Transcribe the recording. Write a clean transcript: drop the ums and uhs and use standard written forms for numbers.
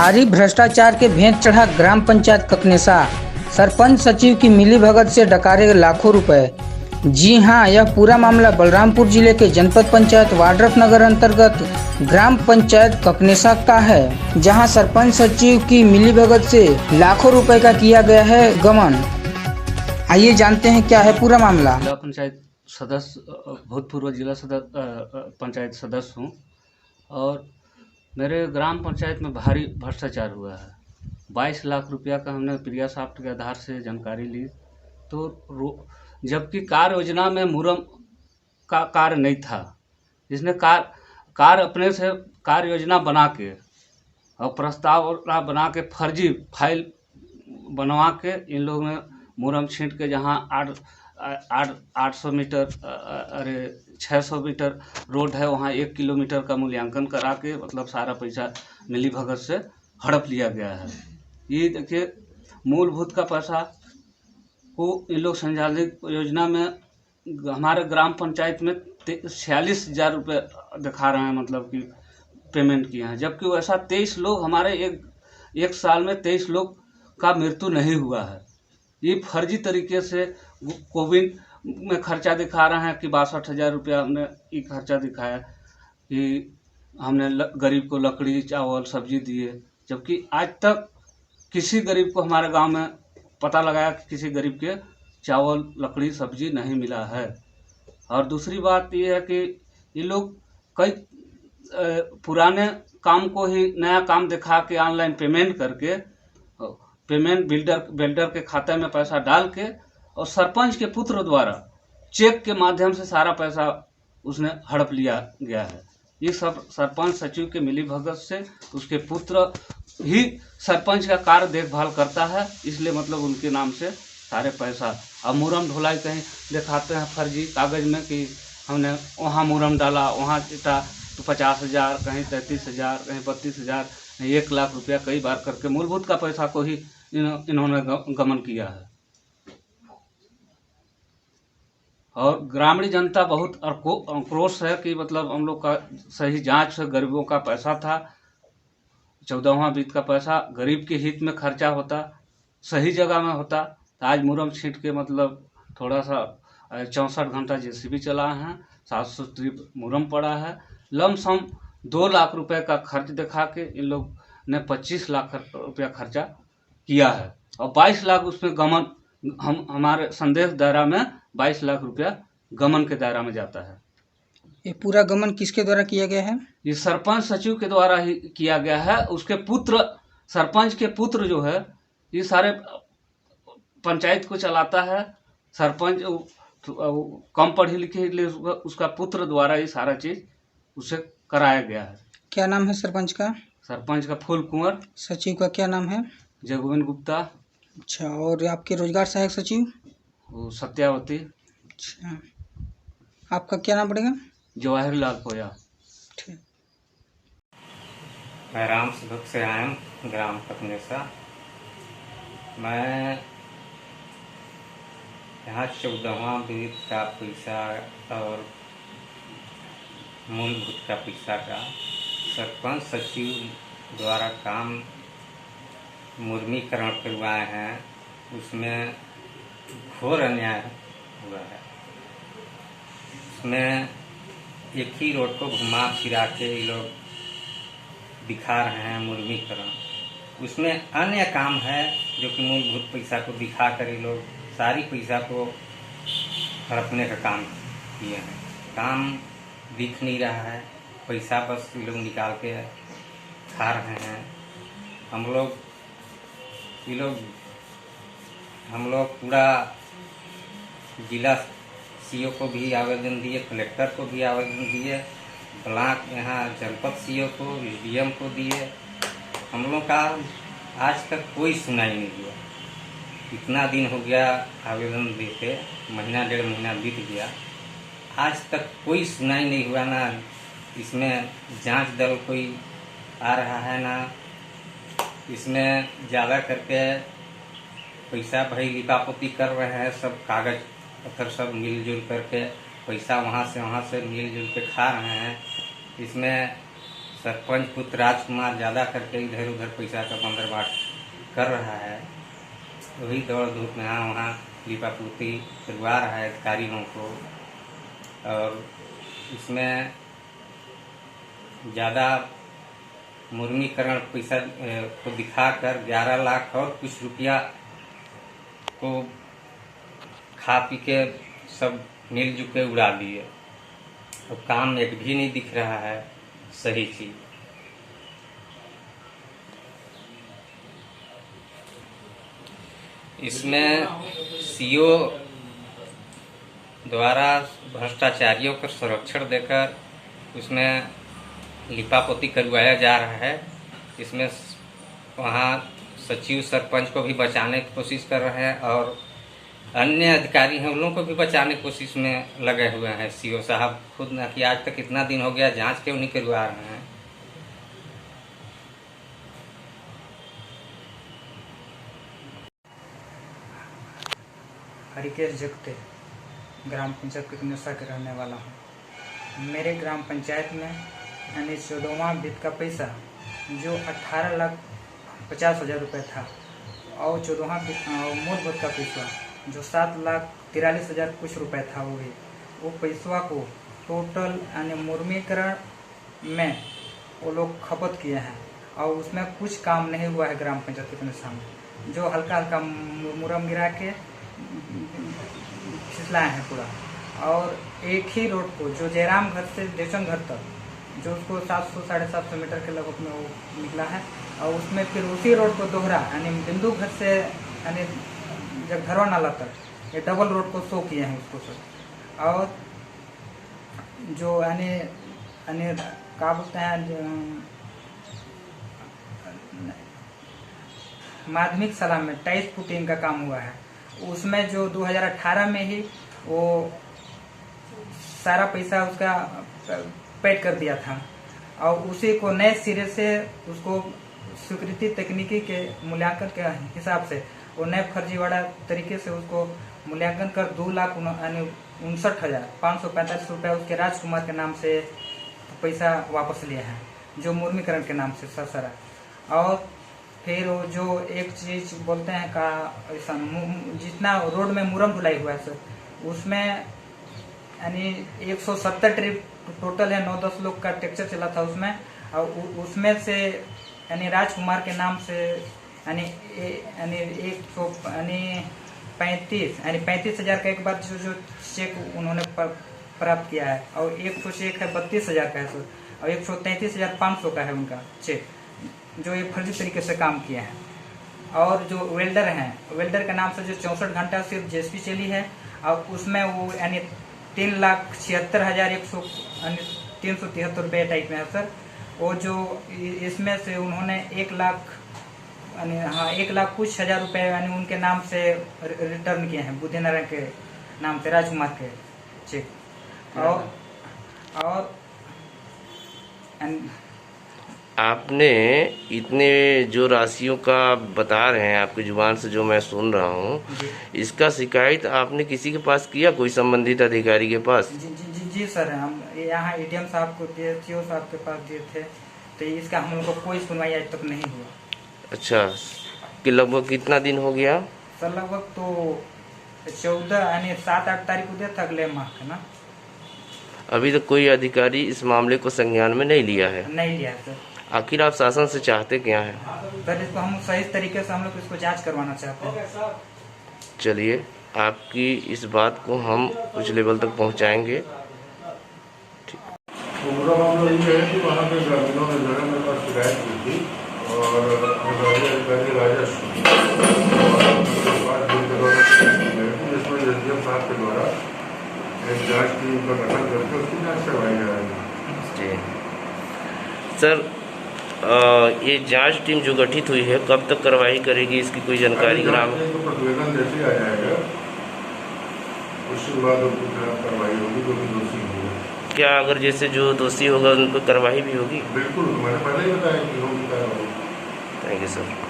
भारी भ्रष्टाचार के भेंट चढ़ा ग्राम पंचायत ककनेसा। सरपंच सचिव की मिलीभगत से डकारे लाखों रुपए। जी हां, यह पूरा मामला बलरामपुर जिले के जनपद पंचायत वाड्रफ नगर अंतर्गत ग्राम पंचायत ककनेसा का है, जहां सरपंच सचिव की मिलीभगत से लाखों रुपए का किया गया है गमन। आइए जानते हैं क्या है पूरा मामला। जिला पंचायत सदस्य, भूतपूर्व जिला पंचायत सदस्य हूँ और मेरे ग्राम पंचायत में भारी भ्रष्टाचार हुआ है। 22 लाख रुपया का हमने प्रिया सॉफ्ट के आधार से जानकारी ली, तो जबकि कार्य योजना में मुरम का कार्य नहीं था, जिसने कार्य अपने से कार्य योजना बना के और प्रस्ताव बना के फर्जी फाइल बनवा के इन लोगों ने मुरम छींट के जहाँ 800 मीटर 600 मीटर रोड है, वहाँ 1 किलोमीटर का मूल्यांकन करा के मतलब सारा पैसा मिलीभगत से हड़प लिया गया है। ये देखिए, मूलभूत का पैसा को इन लोग संचालित योजना में हमारे ग्राम पंचायत में 46,000 रुपये दिखा रहे हैं, मतलब कि पेमेंट किए हैं, जबकि वैसा 23 लोग हमारे एक साल में 23 लोग का मृत्यु नहीं हुआ है। ये फर्जी तरीके से कोविड में खर्चा दिखा रहे हैं कि 62,000 रुपया हमने ये खर्चा दिखाया कि हमने गरीब को लकड़ी चावल सब्जी दिए, जबकि आज तक किसी गरीब को हमारे गांव में पता लगाया कि किसी गरीब के चावल लकड़ी सब्जी नहीं मिला है। और दूसरी बात ये है कि ये लोग कई पुराने काम को ही नया काम दिखा के ऑनलाइन पेमेंट करके पेमेंट बिल्डर के खाते में पैसा डाल के और सरपंच के पुत्र द्वारा चेक के माध्यम से सारा पैसा उसने हड़प लिया गया है। ये सब सरपंच सचिव के मिलीभगत से उसके पुत्र ही सरपंच का कार्य देखभाल करता है, इसलिए मतलब उनके नाम से सारे पैसा। अब मुरम ढुलाई कहीं दिखाते हैं फर्जी कागज में कि हमने वहाँ मुरम डाला, वहाँ इटा तो 50,000, कहीं 33,000, कहीं 32,000, 1 लाख रुपया कई बार करके मूलभूत का पैसा को ही इन्होंने गमन किया है। और ग्रामीण जनता बहुत आक्रोश है कि मतलब हम लोग का सही जांच से गरीबों का पैसा था, 14वां वित्त का पैसा गरीब के हित में खर्चा होता, सही जगह में होता, तो आज मुरम छींट के मतलब थोड़ा सा 64 घंटा जेसीबी चला है, 700 ट्रिप मुरम पड़ा है, लमसम 2 लाख रुपए का खर्च दिखा के इन लोग ने 25 लाख रुपया खर्चा किया है और 22 लाख उसमें गमन, हमारे संदेश दायरा में 22 लाख रुपया गमन के दायरा में जाता है। ये पूरा गमन किसके द्वारा किया गया है? ये सरपंच सचिव के द्वारा ही किया गया है। उसके पुत्र, सरपंच के पुत्र जो है, ये सारे पंचायत को चलाता है। सरपंच कम पढ़े लिखे लिए उसका पुत्र द्वारा ये सारा चीज उसे कराया गया है। क्या नाम है सरपंच का? सरपंच का फूल कुंवर। सचिव का क्या नाम है? जगविंद गुप्ता। अच्छा, और आपके रोजगार सहायक सचिव? वो सत्यावती। अच्छा, आपका क्या नाम पड़ेगा? जवाहिर लाल पोया। ठीक। मैं राम सुभक से आया हूँ, ग्राम ककनेसा। मैं यहाँ 14वां वित्त का पैसा और मूलभूत का पैसा का सरपंच सचिव द्वारा काम मुर्मीकरण करवाए हैं, उसमें घोर अन्याय हुआ है। उसमें एक ही रोड को घुमा फिरा के ये लोग दिखा रहे हैं मुर्मीकरण, उसमें अन्य काम है जो कि मूलभूत पैसा को दिखा कर ये लोग सारी पैसा को हड़पने का काम किए हैं। काम दिख नहीं रहा है, पैसा बस ये लोग निकाल के खा रहे हैं। हम लोग पूरा जिला सीओ को भी आवेदन दिए, कलेक्टर को भी आवेदन दिए, ब्लॉक यहाँ जनपद सीओ को, एसडीएम को दिए। हम लोग का आज तक कोई सुनाई नहीं हुआ। इतना दिन हो गया आवेदन देते, महीना 1.5 महीना बीत गया, आज तक कोई सुनाई नहीं हुआ। ना इसमें जांच दल कोई आ रहा है, ना इसमें ज़्यादा करके पैसा भाई लिपापोती कर रहे हैं, सब कागज पत्थर सब मिलजुल करके पैसा वहाँ से मिलजुल के खा रहे हैं। इसमें सरपंच पुत्र राजकुमार ज़्यादा करके इधर उधर पैसा का बंदरबाट कर रहा है। वही दौड़ धूप में यहाँ वहाँ लिपापूर्ति करवा रहा है अधिकारियों को, और इसमें ज़्यादा मुर्मीकरण पैसा को दिखाकर 11 लाख और कुछ रुपया को खा पी के सब मिलजुल के उड़ा दिए। अब काम एक भी नहीं दिख रहा है सही चीज। इसमें सीओ द्वारा भ्रष्टाचारियों का संरक्षण देकर उसमें लिपापोती करवाया जा रहा है। इसमें वहाँ सचिव सरपंच को भी बचाने की कोशिश कर रहे हैं और अन्य अधिकारी हैं उन लोगों को भी बचाने की कोशिश में लगे हुए हैं। सीओ साहब खुद ना कि आज तक इतना दिन हो गया जांच क्यों नहीं करवा रहे हैं। हरिकेश जगते ग्राम पंचायत ककनेसा के रहने वाला हूँ। मेरे ग्राम पंचायत में यानी 14वां वित्त का पैसा जो 18,50,000 रुपये था और 14वां मूलभूत का पैसा जो 7,43,000 कुछ रुपए था, वो पैसा को टोटल यानी मुर्मीकरण में वो लोग खपत किए हैं और उसमें कुछ काम नहीं हुआ है। ग्राम पंचायत ककनेसा में जो हल्का हल्का मुरम गिरा के फिसलाए हैं पूरा, और एक ही रोड को जो जयराम घर से देशन घर तक जो उसको 700-750 मीटर के लगभग में वो निकला है, और उसमें फिर उसी रोड को दोहरा यानी बिंदु घर से यानी जब घरवा नाला तक ये डबल रोड को शो किए हैं उसको सर। और जो यानी क्या बोलते हैं माध्यमिक शाला में टाइल्स पुटिंग का काम हुआ है, उसमें जो 2018 में ही वो सारा पैसा उसका पेड कर दिया था और उसी को नए सिरे से उसको स्वीकृति तकनीकी के मूल्यांकन के हिसाब से वो नए फर्जीवाड़ा तरीके से उसको मूल्यांकन कर 2,59,545 रुपये उसके राजकुमार के नाम से पैसा वापस लिए हैं जो मुर्मीकरण के नाम से सरसरा। और फिर वो जो एक चीज बोलते हैं का ऐसा जितना रोड में मुरम धुलाई हुआ है सर, उसमें यानी 170 ट्रिप टोटल है, 9-10 लोग का टेक्चर चला था उसमें, और उसमें से यानी राजकुमार के नाम से यानी 35,000 का एक बार जो चेक उन्होंने प्राप्त किया है, और 100 चेक है 32,000 का है सर, और 133,500 का है उनका चेक जो ये फर्जी तरीके से काम किए हैं। और जो वेल्डर हैं, वेल्डर के नाम से जो 64 घंटा सिर्फ जेएसपी चली है, और उसमें वो यानी 3,76,373 रुपये टाइप में है सर। वो जो इसमें से उन्होंने 1,00,000 कुछ हजार रुपये यानी उनके नाम से रिटर्न किए हैं बुद्धिनारायण के नाम से राजकुमार के चेक। और आपने इतने जो राशियों का बता रहे हैं आपकी जुबान से जो मैं सुन रहा हूँ, इसका शिकायत आपने किसी के पास किया, कोई संबंधित अधिकारी के पास? जी सर, हम यहाँ एडीएम साहब को दिए, सीओ साहब के पास दिए थे, तो इसका हम लोग को कोई सुनवाई आज तक नहीं हुआ। अच्छा, कि लगभग कितना दिन हो गया सर? लगभग तो 14 यानी 7-8 तारीख को दिया था अगले माह का ना। अभी तक कोई अधिकारी इस मामले को संज्ञान में नहीं लिया है? नहीं लिया सर। आखिर आप शासन से चाहते क्या है? सर इसको हम सही तरीके से हम लोग इसको जांच करवाना चाहते हैं। चलिए, आपकी इस बात को हम कुछ लेवल तक पहुंचाएंगे। पूरा मामला ये है कि वहाँ के ग्रामीणों ने जो है मेरे पास शिकायत की थी और अधिकारी राजस्व जिसमें एसडीएम साहब के द्वारा एक जांच टीम का गठन करके उसकी जांच करवाई जा रही है। जी सर, ये जांच टीम जो गठित हुई है कब तक कार्रवाई करेगी, इसकी कोई जानकारी ग्राम को प्रतिवेदन जैसे आ जाएगा उसके बाद उनकी कार्रवाई होगी जो भी दोषी होगा। क्या अगर जैसे जो दोषी होगा उन पर कार्रवाई भी होगी? बिल्कुल, मैंने पहले ही बताया कि होगी कार्रवाई। Thank you sir.